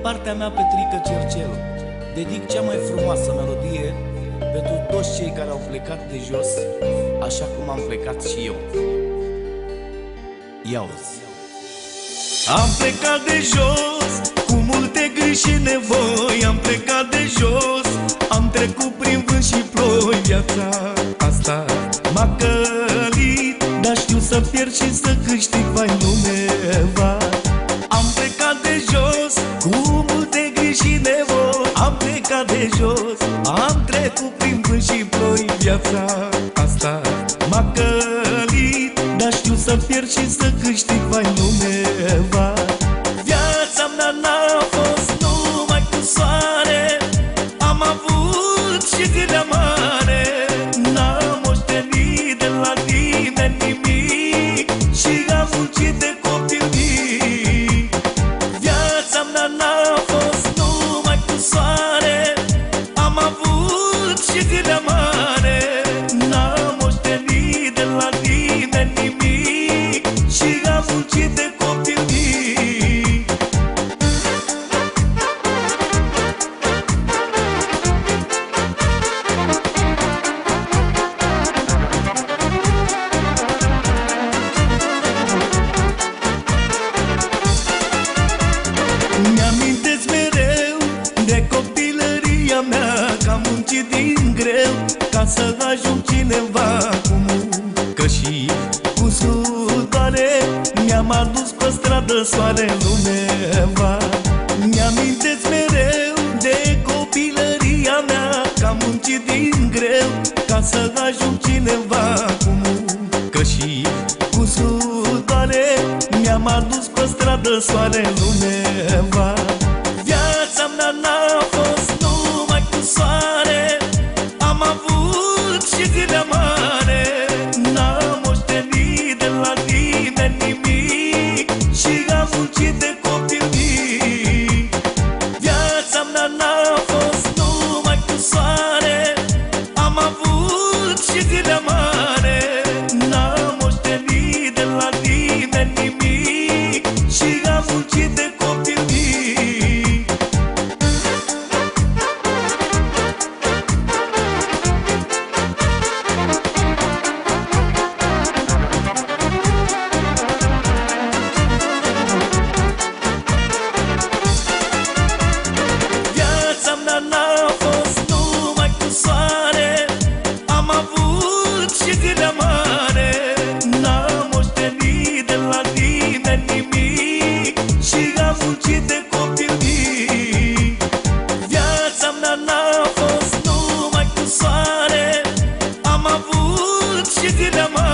partea mea, Petrică Cercel, dedic cea mai frumoasă melodie pentru toți cei care au plecat de jos, așa cum am plecat și eu. Ia-uzi. Am plecat de jos, cu multe griji și nevoi. Am plecat de jos, am trecut prin vânt și ploi. Viața asta m-a călit, dar știu să pierd și să câștig, vai numeva. Am plecat de jos, cu multe griji și nevoi. Am plecat de jos, am trecut prin vânt și ploi. Viața asta m-a călit, dar știu să pierd și să câștig, vai numeva. Viața mea n-a fost numai cu soare, am avut și gândea mare. N-am moștenit de la nimeni nimic și am muncit de copil mic. Viața mea n-a fost numai cu soare, am avut și gândea mare. N-am moștenit de la nimeni nimic și am muncit de copil mic. Mi-amintesc mereu de copilăria mea, că am muncit din greu ca să ajung cineva cu muncă și cu sudare. Mi-am adus pe stradă soare lumeva. Mi-amintesc mereu de copilăria mea, că am muncit din greu ca să ajung cineva cu muncă și cu sudare. Mi-am adus pe stradă soare lumeva. Viața mea n-a fost numai cu soare, am avut și gândea mare. N-am moștenit de la nimeni nimic și am muncit de copil mic. Viața mea n-a fost numai cu soare, am avut și gândea mare. N-am moștenit de la nimeni nimic și am muncit de copil mic. Viața mea n-a fost numai cu soare, am avut și gândea mare. N-am moștenit de la nimeni nimic și am muncit de copil mic. Viața mea n-a fost numai cu soare, am avut și gândea mare.